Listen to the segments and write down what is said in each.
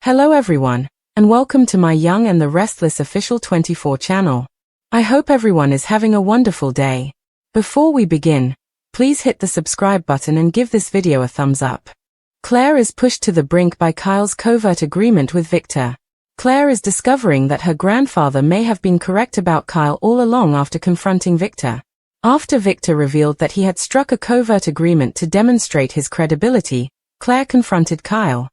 Hello everyone, and welcome to my Young and the Restless official 24 channel. I hope everyone is having a wonderful day. Before we begin, please hit the subscribe button and give this video a thumbs up. Claire is pushed to the brink by Kyle's covert agreement with Victor. Claire is discovering that her grandfather may have been correct about Kyle all along after confronting Victor. After Victor revealed that he had struck a covert agreement to demonstrate his credibility, Claire confronted Kyle.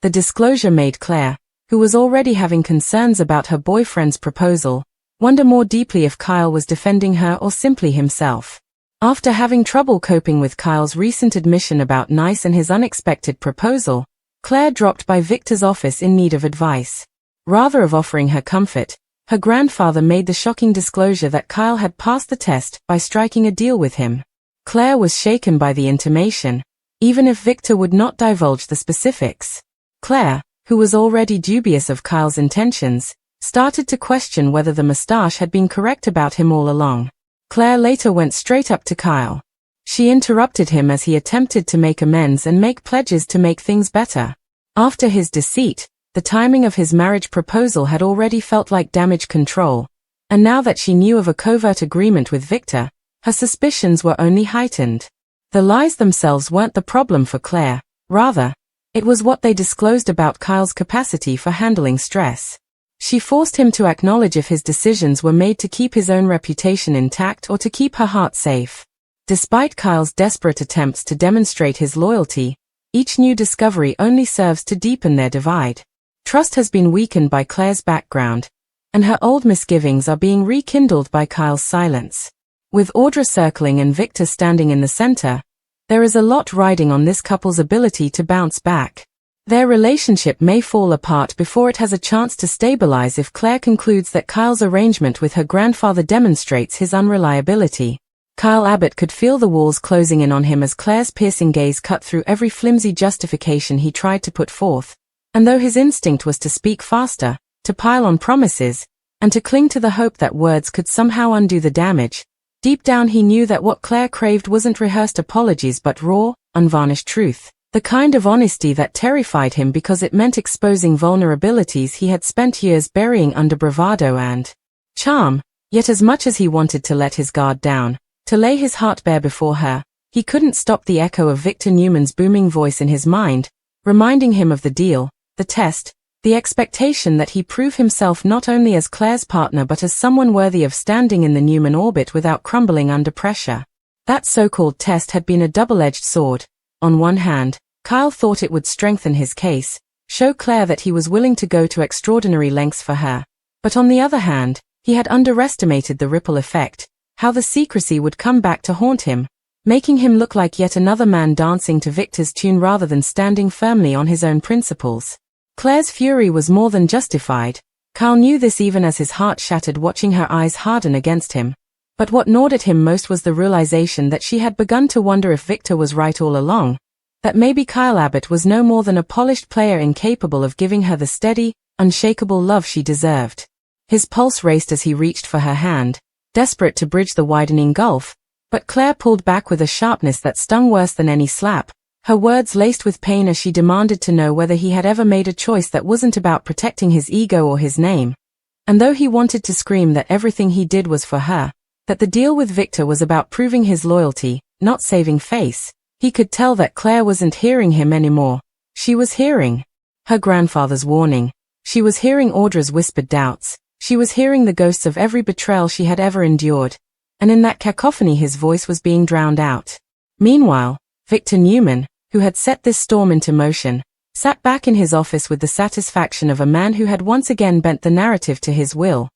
The disclosure made Claire, who was already having concerns about her boyfriend's proposal, wonder more deeply if Kyle was defending her or simply himself. After having trouble coping with Kyle's recent admission about Nice and his unexpected proposal, Claire dropped by Victor's office in need of advice. Rather of offering her comfort, her grandfather made the shocking disclosure that Kyle had passed the test by striking a deal with him. Claire was shaken by the intimation, even if Victor would not divulge the specifics. Claire, who was already dubious of Kyle's intentions, started to question whether the mustache had been correct about him all along. Claire later went straight up to Kyle. She interrupted him as he attempted to make amends and make pledges to make things better. After his deceit, the timing of his marriage proposal had already felt like damage control, and now that she knew of a covert agreement with Victor, her suspicions were only heightened. The lies themselves weren't the problem for Claire, rather, it was what they disclosed about Kyle's capacity for handling stress. She forced him to acknowledge if his decisions were made to keep his own reputation intact or to keep her heart safe. Despite Kyle's desperate attempts to demonstrate his loyalty, each new discovery only serves to deepen their divide. Trust has been weakened by Claire's background, and her old misgivings are being rekindled by Kyle's silence. With Audra circling and Victor standing in the center, there is a lot riding on this couple's ability to bounce back. Their relationship may fall apart before it has a chance to stabilize if Claire concludes that Kyle's arrangement with her grandfather demonstrates his unreliability. Kyle Abbott could feel the walls closing in on him as Claire's piercing gaze cut through every flimsy justification he tried to put forth. And though his instinct was to speak faster, to pile on promises, and to cling to the hope that words could somehow undo the damage, deep down he knew that what Claire craved wasn't rehearsed apologies but raw, unvarnished truth. The kind of honesty that terrified him because it meant exposing vulnerabilities he had spent years burying under bravado and charm. Yet as much as he wanted to let his guard down, to lay his heart bare before her, he couldn't stop the echo of Victor Newman's booming voice in his mind, reminding him of the deal, the test, the expectation that he prove himself not only as Claire's partner but as someone worthy of standing in the Newman orbit without crumbling under pressure. That so-called test had been a double-edged sword. On one hand, Kyle thought it would strengthen his case, show Claire that he was willing to go to extraordinary lengths for her. But on the other hand, he had underestimated the ripple effect, how the secrecy would come back to haunt him, making him look like yet another man dancing to Victor's tune rather than standing firmly on his own principles. Claire's fury was more than justified. Kyle knew this even as his heart shattered watching her eyes harden against him. But what gnawed at him most was the realization that she had begun to wonder if Victor was right all along, that maybe Kyle Abbott was no more than a polished player incapable of giving her the steady, unshakable love she deserved. His pulse raced as he reached for her hand, desperate to bridge the widening gulf, but Claire pulled back with a sharpness that stung worse than any slap, her words laced with pain as she demanded to know whether he had ever made a choice that wasn't about protecting his ego or his name. And though he wanted to scream that everything he did was for her, that the deal with Victor was about proving his loyalty, not saving face, he could tell that Claire wasn't hearing him anymore. She was hearing her grandfather's warning. She was hearing Audra's whispered doubts. She was hearing the ghosts of every betrayal she had ever endured. And in that cacophony his voice was being drowned out. Meanwhile, Victor Newman, who had set this storm into motion, sat back in his office with the satisfaction of a man who had once again bent the narrative to his will.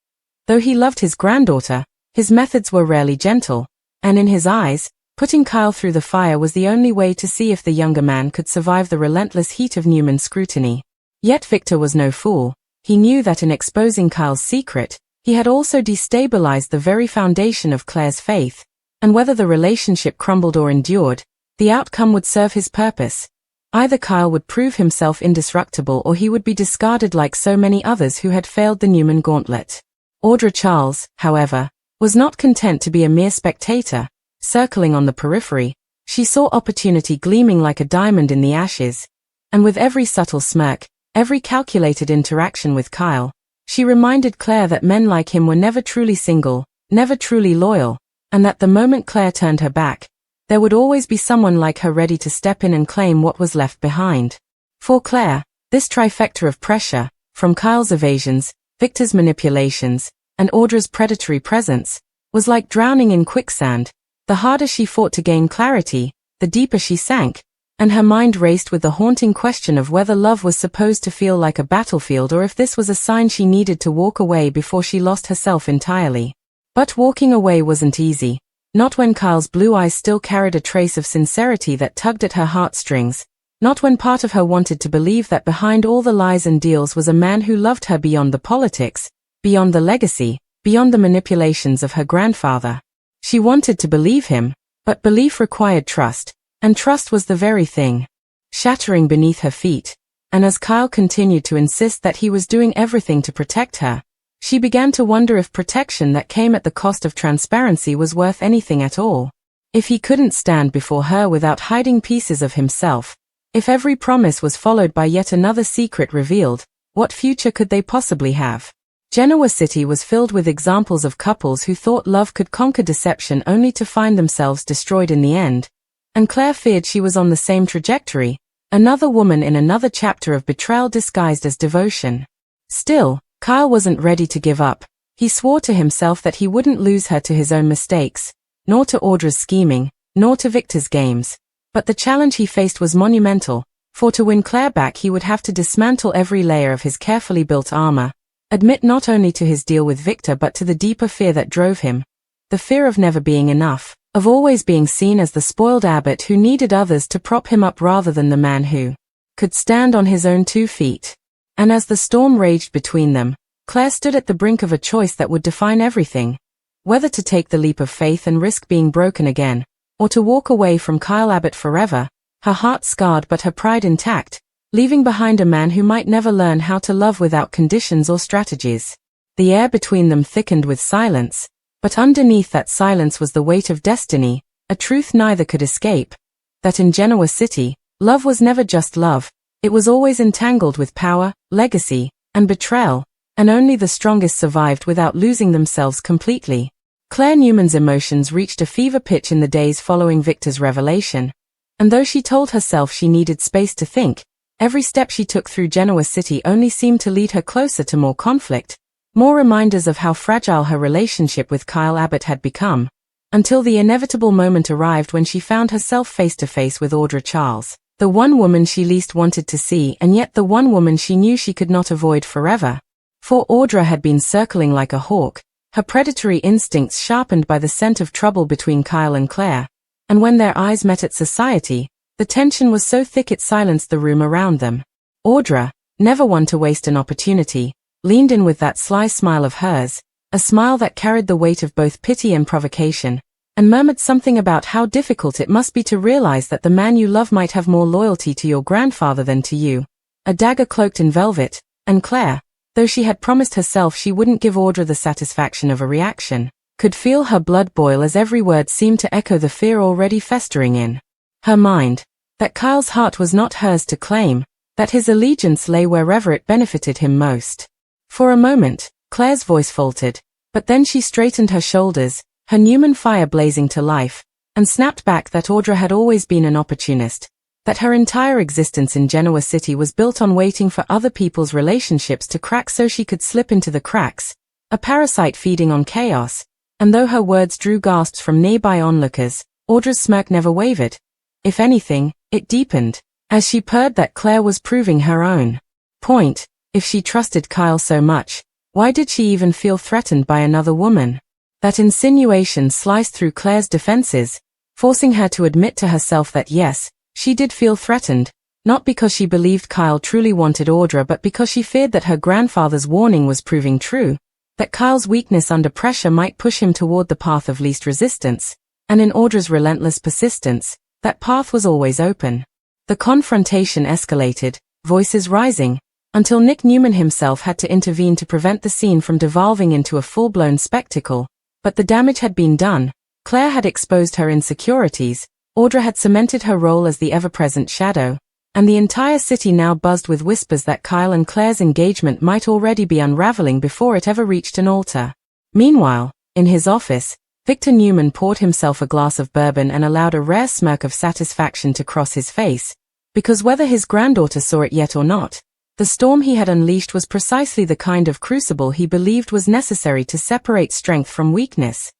Though he loved his granddaughter, his methods were rarely gentle, and in his eyes, putting Kyle through the fire was the only way to see if the younger man could survive the relentless heat of Newman's scrutiny. Yet Victor was no fool. He knew that in exposing Kyle's secret, he had also destabilized the very foundation of Claire's faith, and whether the relationship crumbled or endured, the outcome would serve his purpose. Either Kyle would prove himself indestructible or he would be discarded like so many others who had failed the Newman gauntlet. Audra Charles, however, was not content to be a mere spectator. Circling on the periphery, she saw opportunity gleaming like a diamond in the ashes, and with every subtle smirk, every calculated interaction with Kyle. She reminded Claire that men like him were never truly single, never truly loyal, and that the moment Claire turned her back, there would always be someone like her ready to step in and claim what was left behind. For Claire, this trifecta of pressure, from Kyle's evasions, Victor's manipulations, and Audra's predatory presence, was like drowning in quicksand. The harder she fought to gain clarity, the deeper she sank, and her mind raced with the haunting question of whether love was supposed to feel like a battlefield or if this was a sign she needed to walk away before she lost herself entirely. But walking away wasn't easy. Not when Kyle's blue eyes still carried a trace of sincerity that tugged at her heartstrings. Not when part of her wanted to believe that behind all the lies and deals was a man who loved her beyond the politics, beyond the legacy, beyond the manipulations of her grandfather. She wanted to believe him, but belief required trust, and trust was the very thing shattering beneath her feet. And as Kyle continued to insist that he was doing everything to protect her, she began to wonder if protection that came at the cost of transparency was worth anything at all. If he couldn't stand before her without hiding pieces of himself, if every promise was followed by yet another secret revealed, what future could they possibly have? Genoa City was filled with examples of couples who thought love could conquer deception only to find themselves destroyed in the end, and Claire feared she was on the same trajectory, another woman in another chapter of betrayal disguised as devotion. Still, Kyle wasn't ready to give up. He swore to himself that he wouldn't lose her to his own mistakes, nor to Audra's scheming, nor to Victor's games. But the challenge he faced was monumental, for to win Claire back he would have to dismantle every layer of his carefully built armor, admit not only to his deal with Victor but to the deeper fear that drove him, the fear of never being enough, of always being seen as the spoiled abbot who needed others to prop him up rather than the man who could stand on his own 2 feet. And as the storm raged between them, Claire stood at the brink of a choice that would define everything. Whether to take the leap of faith and risk being broken again, or to walk away from Kyle Abbott forever, her heart scarred but her pride intact, leaving behind a man who might never learn how to love without conditions or strategies. The air between them thickened with silence, but underneath that silence was the weight of destiny, a truth neither could escape, that in Genoa City, love was never just love. It was always entangled with power, legacy, and betrayal, and only the strongest survived without losing themselves completely. Claire Newman's emotions reached a fever pitch in the days following Victor's revelation, and though she told herself she needed space to think, every step she took through Genoa City only seemed to lead her closer to more conflict, more reminders of how fragile her relationship with Kyle Abbott had become, until the inevitable moment arrived when she found herself face to face with Audra Charles. The one woman she least wanted to see and yet the one woman she knew she could not avoid forever. For Audra had been circling like a hawk, her predatory instincts sharpened by the scent of trouble between Kyle and Claire, and when their eyes met at society, the tension was so thick it silenced the room around them. Audra, never one to waste an opportunity, leaned in with that sly smile of hers, a smile that carried the weight of both pity and provocation, and murmured something about how difficult it must be to realize that the man you love might have more loyalty to your grandfather than to you. A dagger cloaked in velvet, and Claire, though she had promised herself she wouldn't give Audra the satisfaction of a reaction, could feel her blood boil as every word seemed to echo the fear already festering in her mind, that Kyle's heart was not hers to claim, that his allegiance lay wherever it benefited him most. For a moment, Claire's voice faltered, but then she straightened her shoulders, her Newman fire blazing to life, and snapped back that Audra had always been an opportunist, that her entire existence in Genoa City was built on waiting for other people's relationships to crack so she could slip into the cracks, a parasite feeding on chaos, and though her words drew gasps from nearby onlookers, Audra's smirk never wavered. If anything, it deepened, as she purred that Claire was proving her own point. If she trusted Kyle so much, why did she even feel threatened by another woman? That insinuation sliced through Claire's defenses, forcing her to admit to herself that yes, she did feel threatened, not because she believed Kyle truly wanted Audra but because she feared that her grandfather's warning was proving true, that Kyle's weakness under pressure might push him toward the path of least resistance, and in Audra's relentless persistence, that path was always open. The confrontation escalated, voices rising, until Nick Newman himself had to intervene to prevent the scene from devolving into a full-blown spectacle. But the damage had been done. Claire had exposed her insecurities, Audra had cemented her role as the ever-present shadow, and the entire city now buzzed with whispers that Kyle and Claire's engagement might already be unraveling before it ever reached an altar. Meanwhile, in his office, Victor Newman poured himself a glass of bourbon and allowed a rare smirk of satisfaction to cross his face, because whether his granddaughter saw it yet or not, the storm he had unleashed was precisely the kind of crucible he believed was necessary to separate strength from weakness.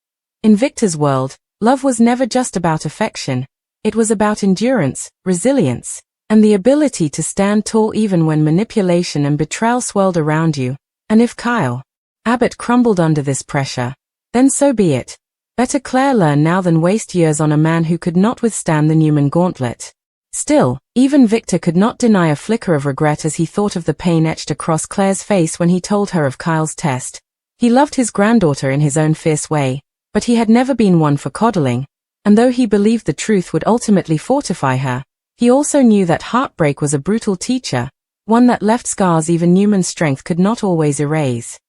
In Victor's world, love was never just about affection. It was about endurance, resilience, and the ability to stand tall even when manipulation and betrayal swirled around you. And if Kyle Abbott crumbled under this pressure, then so be it. Better Claire learn now than waste years on a man who could not withstand the Newman gauntlet. Still, even Victor could not deny a flicker of regret as he thought of the pain etched across Claire's face when he told her of Kyle's test. He loved his granddaughter in his own fierce way, but he had never been one for coddling, and though he believed the truth would ultimately fortify her, he also knew that heartbreak was a brutal teacher, one that left scars even Newman's strength could not always erase.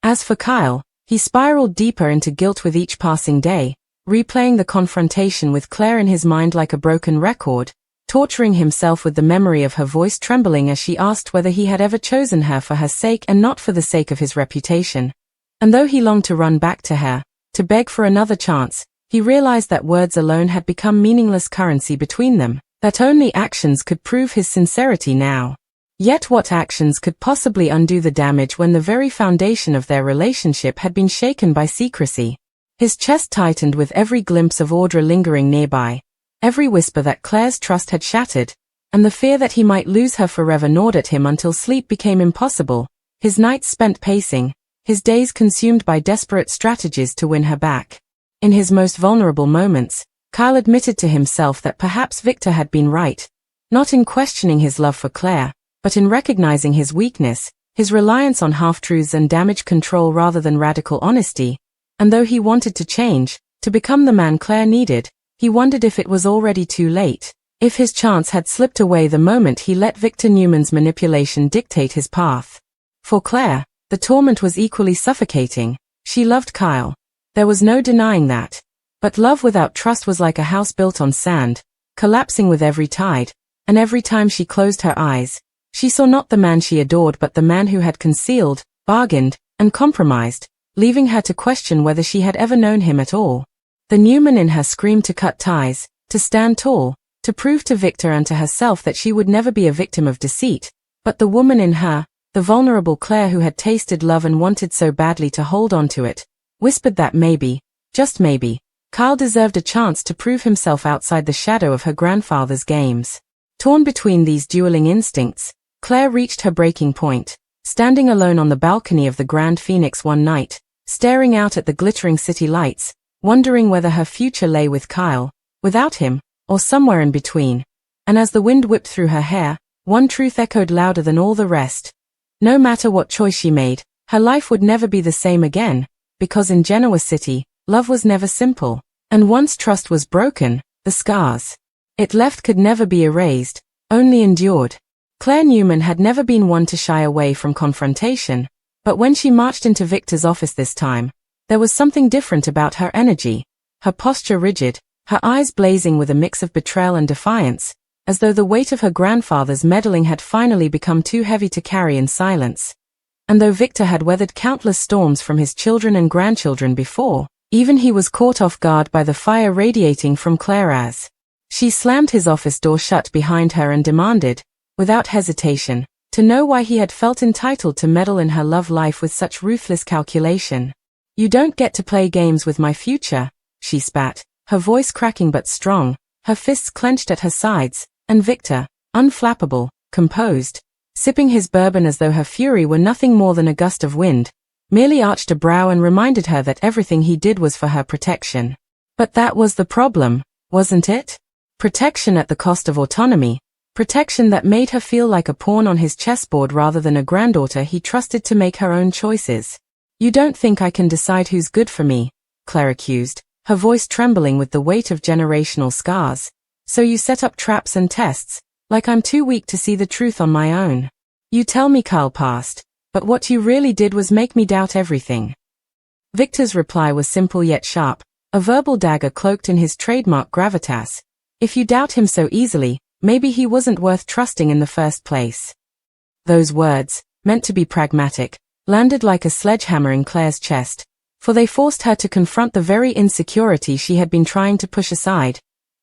As for Kyle, he spiraled deeper into guilt with each passing day, replaying the confrontation with Claire in his mind like a broken record, torturing himself with the memory of her voice trembling as she asked whether he had ever chosen her for her sake and not for the sake of his reputation. And though he longed to run back to her, to beg for another chance, he realized that words alone had become meaningless currency between them, that only actions could prove his sincerity now. Yet what actions could possibly undo the damage when the very foundation of their relationship had been shaken by secrecy? His chest tightened with every glimpse of Audra lingering nearby, every whisper that Claire's trust had shattered, and the fear that he might lose her forever gnawed at him until sleep became impossible, his nights spent pacing, his days consumed by desperate strategies to win her back. In his most vulnerable moments, Kyle admitted to himself that perhaps Victor had been right, not in questioning his love for Claire, but in recognizing his weakness, his reliance on half-truths and damage control rather than radical honesty, and though he wanted to change, to become the man Claire needed, he wondered if it was already too late, if his chance had slipped away the moment he let Victor Newman's manipulation dictate his path. For Claire, the torment was equally suffocating. She loved Kyle. There was no denying that. But love without trust was like a house built on sand, collapsing with every tide, and every time she closed her eyes, she saw not the man she adored but the man who had concealed, bargained, and compromised, leaving her to question whether she had ever known him at all. The Newman in her screamed to cut ties, to stand tall, to prove to Victor and to herself that she would never be a victim of deceit, but the woman in her, the vulnerable Claire who had tasted love and wanted so badly to hold on to it, whispered that maybe, just maybe, Kyle deserved a chance to prove himself outside the shadow of her grandfather's games. Torn between these dueling instincts, Claire reached her breaking point, standing alone on the balcony of the Grand Phoenix one night, staring out at the glittering city lights, wondering whether her future lay with Kyle, without him, or somewhere in between. And as the wind whipped through her hair, one truth echoed louder than all the rest. No matter what choice she made, her life would never be the same again, because in Genoa City, love was never simple, and once trust was broken, the scars it left could never be erased, only endured. Claire Newman had never been one to shy away from confrontation, but when she marched into Victor's office this time, there was something different about her energy, her posture rigid, her eyes blazing with a mix of betrayal and defiance, as though the weight of her grandfather's meddling had finally become too heavy to carry in silence. And though Victor had weathered countless storms from his children and grandchildren before, even he was caught off guard by the fire radiating from Claire as she slammed his office door shut behind her and demanded, without hesitation, to know why he had felt entitled to meddle in her love life with such ruthless calculation. "You don't get to play games with my future," she spat, her voice cracking but strong, her fists clenched at her sides, and Victor, unflappable, composed, sipping his bourbon as though her fury were nothing more than a gust of wind, merely arched a brow and reminded her that everything he did was for her protection. But that was the problem, wasn't it? Protection at the cost of autonomy, protection that made her feel like a pawn on his chessboard rather than a granddaughter he trusted to make her own choices. "You don't think I can decide who's good for me," Claire accused, her voice trembling with the weight of generational scars. "So you set up traps and tests, like I'm too weak to see the truth on my own. You tell me Kyle passed, but what you really did was make me doubt everything." Victor's reply was simple yet sharp, a verbal dagger cloaked in his trademark gravitas. "If you doubt him so easily, maybe he wasn't worth trusting in the first place. Those words, meant to be pragmatic, landed like a sledgehammer in Claire's chest, for they forced her to confront the very insecurity she had been trying to push aside,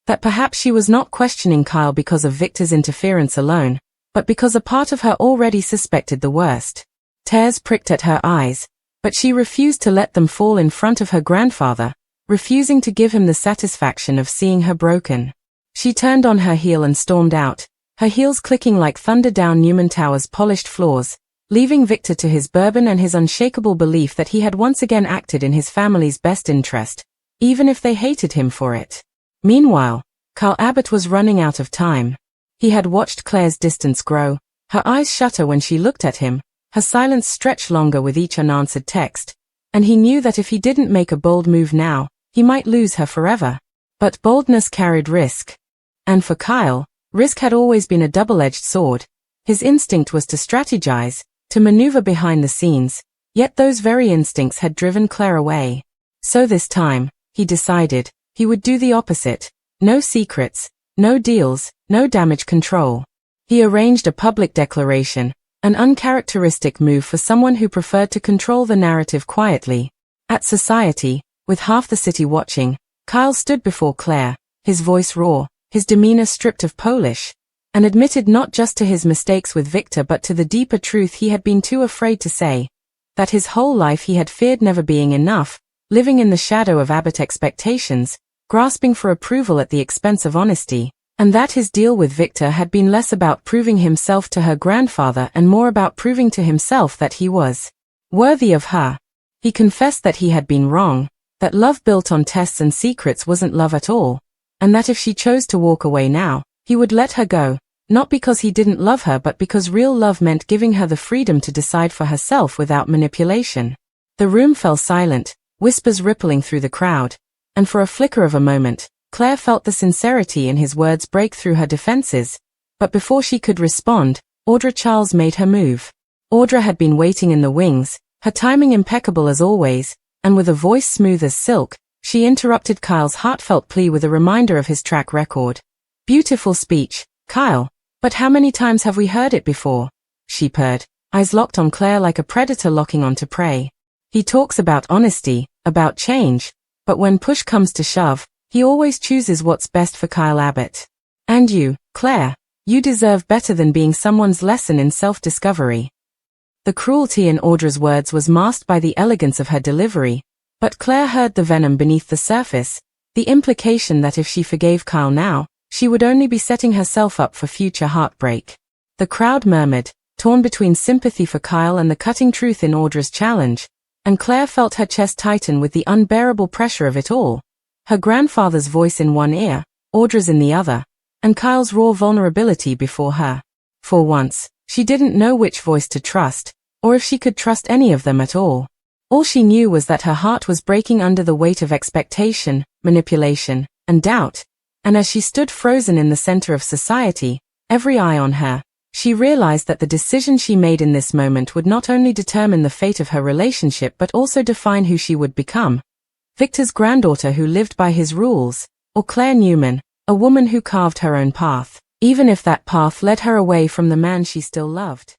that perhaps she was not questioning Kyle because of Victor's interference alone, but because a part of her already suspected the worst. Tears pricked at her eyes, but she refused to let them fall in front of her grandfather, refusing to give him the satisfaction of seeing her broken. She turned on her heel and stormed out, her heels clicking like thunder down Newman Tower's polished floors, leaving Victor to his bourbon and his unshakable belief that he had once again acted in his family's best interest, even if they hated him for it. Meanwhile, Kyle Abbott was running out of time. He had watched Claire's distance grow, her eyes shutter when she looked at him, her silence stretch longer with each unanswered text, and he knew that if he didn't make a bold move now, he might lose her forever. But boldness carried risk. And for Kyle, risk had always been a double-edged sword. His instinct was to strategize, to maneuver behind the scenes, yet those very instincts had driven Claire away. So this time, he decided, he would do the opposite. No secrets, no deals, no damage control. He arranged a public declaration, an uncharacteristic move for someone who preferred to control the narrative quietly. At society, with half the city watching, Kyle stood before Claire, his voice raw, his demeanor stripped of polish, and admitted not just to his mistakes with Victor but to the deeper truth he had been too afraid to say, that his whole life he had feared never being enough, living in the shadow of Abbott expectations, grasping for approval at the expense of honesty, and that his deal with Victor had been less about proving himself to her grandfather and more about proving to himself that he was worthy of her. He confessed that he had been wrong, that love built on tests and secrets wasn't love at all, and that if she chose to walk away now, he would let her go, not because he didn't love her but because real love meant giving her the freedom to decide for herself without manipulation. The room fell silent, whispers rippling through the crowd, and for a flicker of a moment, Claire felt the sincerity in his words break through her defenses, but before she could respond, Audra Charles made her move. Audra had been waiting in the wings, her timing impeccable as always, and with a voice smooth as silk, she interrupted Kyle's heartfelt plea with a reminder of his track record. "Beautiful speech, Kyle, but how many times have we heard it before?" she purred, eyes locked on Claire like a predator locking onto prey. "He talks about honesty, about change, but when push comes to shove, he always chooses what's best for Kyle Abbott. And you, Claire, you deserve better than being someone's lesson in self-discovery." The cruelty in Audra's words was masked by the elegance of her delivery, but Claire heard the venom beneath the surface, the implication that if she forgave Kyle now, she would only be setting herself up for future heartbreak. The crowd murmured, torn between sympathy for Kyle and the cutting truth in Audra's challenge, and Claire felt her chest tighten with the unbearable pressure of it all. Her grandfather's voice in one ear, Audra's in the other, and Kyle's raw vulnerability before her. For once, she didn't know which voice to trust, or if she could trust any of them at all. All she knew was that her heart was breaking under the weight of expectation, manipulation, and doubt, and as she stood frozen in the center of society, every eye on her, she realized that the decision she made in this moment would not only determine the fate of her relationship but also define who she would become. Victor's granddaughter who lived by his rules, or Claire Newman, a woman who carved her own path, even if that path led her away from the man she still loved.